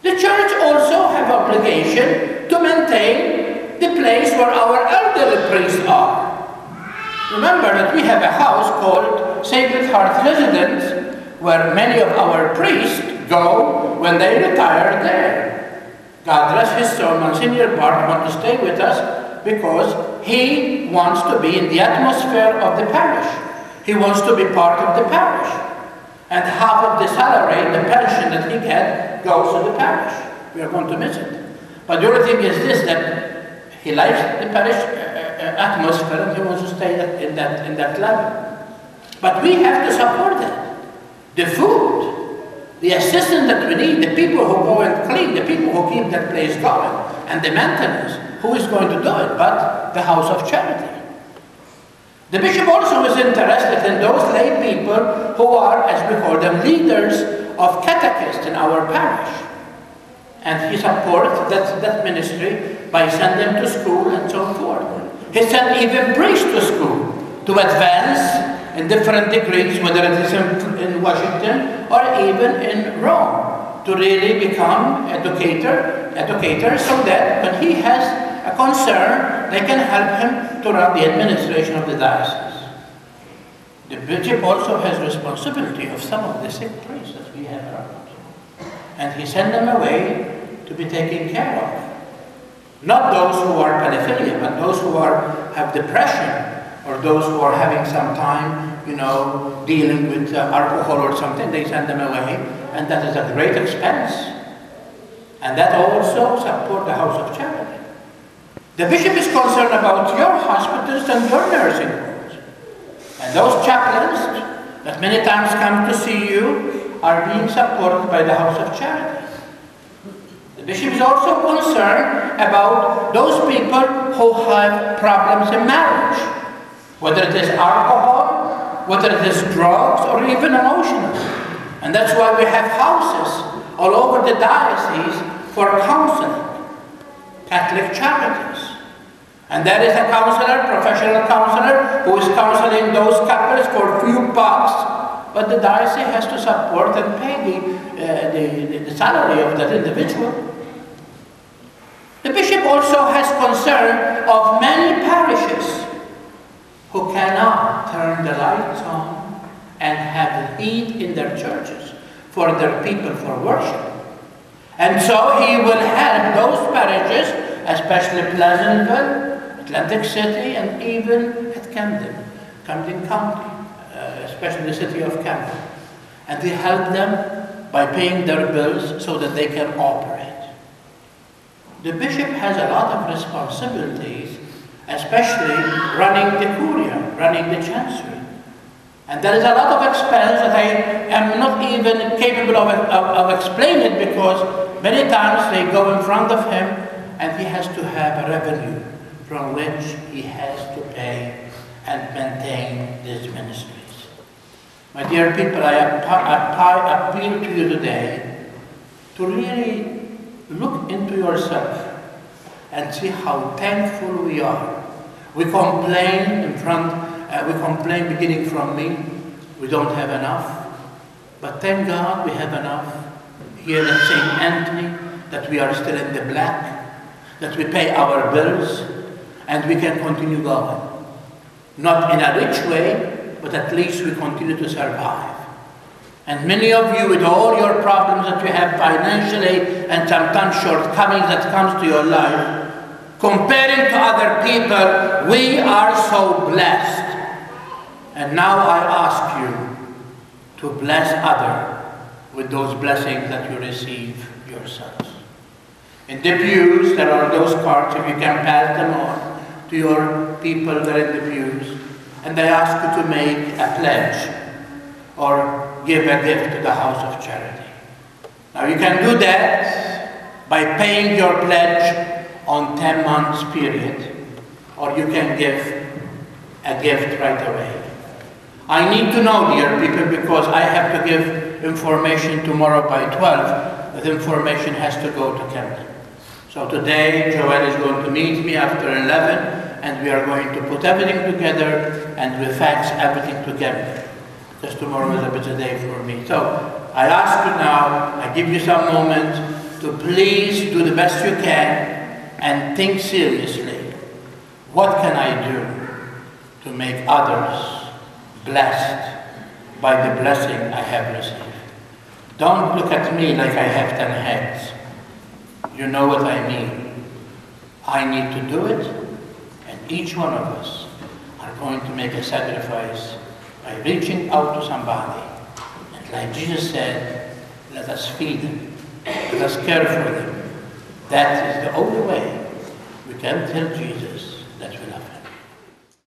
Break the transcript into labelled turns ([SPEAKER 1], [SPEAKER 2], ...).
[SPEAKER 1] The church also have obligation to maintain the place where our elderly priests are. Remember that we have a house called Sacred Heart Residence, where many of our priests go when they retire there. God bless his soul, Monsignor Bart wants to stay with us because he wants to be in the atmosphere of the parish. He wants to be part of the parish. And half of the salary, the pension that he gets, goes to the parish. We are going to miss it. But the other thing is this, that he likes the parish atmosphere and he wants to stay in that level. But we have to support that. The food, the assistance that we need, the people who go and clean, the people who keep that place going, and the maintenance, who is going to do it but the house of charity? The bishop also is interested in those lay people who are, as we call them, leaders of catechists in our parish. And he supports that ministry by sending them to school and so forth. He sent even priests to school to advance in different degrees, whether it is in Washington or even in Rome, to really become educators so that when he has a concern, they can help him to run the administration of the diocese. The bishop also has responsibility of some of the sick priests that we have around. And he sent them away to be taken care of. Not those who are pedophilia, but those who have depression, or those who are having some time, dealing with alcohol or something, they send them away, and that is a great expense. And that also supports the house of charity. The bishop is concerned about your hospitals and your nursing homes. And those chaplains that many times come to see you are being supported by the house of charity. The bishop is also concerned about those people who have problems in marriage, whether it is alcohol, whether it is drugs, or even emotional. And that's why we have houses all over the diocese for counseling, Catholic charities. And there is a counselor, professional counselor, who is counseling those couples for a few bucks, but the diocese has to support and pay the salary of that individual. The bishop also has concern of many parishes who cannot turn the lights on and have heat in their churches for their people for worship. And so he will help those parishes, especially Pleasantville, Atlantic City, and even at Camden County, especially the city of Camden. And we help them by paying their bills so that they can operate. The bishop has a lot of responsibilities, especially running the curia, running the chancery. And there is a lot of expense that I am not even capable of explaining, because many times they go in front of him and he has to have a revenue from which he has to pay and maintain these ministries. My dear people, I appeal to you today to really look into yourself and see how thankful we are. We complain beginning from me, we don't have enough. But thank God we have enough here at St. Anthony, that we are still in the black, that we pay our bills, and we can continue going. Not in a rich way, but at least we continue to survive. And many of you, with all your problems that you have financially and sometimes shortcomings that comes to your life, comparing to other people, we are so blessed. And now I ask you to bless others with those blessings that you receive yourselves. In the pews, there are those cards, if you can pass them on to your people that are in the pews, and they ask you to make a pledge or give a gift to the house of charity. Now you can do that by paying your pledge on 10 months period, or you can give a gift right away. I need to know, dear people, because I have to give information tomorrow by 12. The information has to go to Camden. So today, Joel is going to meet me after 11, and we are going to put everything together and we fax everything together. Because tomorrow is a busy day for me. So I ask you now, I give you some moments to please do the best you can and think seriously, what can I do to make others blessed by the blessing I have received? Don't look at me like I have 10 heads. You know what I mean. I need to do it, and each one of us are going to make a sacrifice by reaching out to somebody. And like Jesus said, let us feed them. Let us care for them. That is the only way we can tell Jesus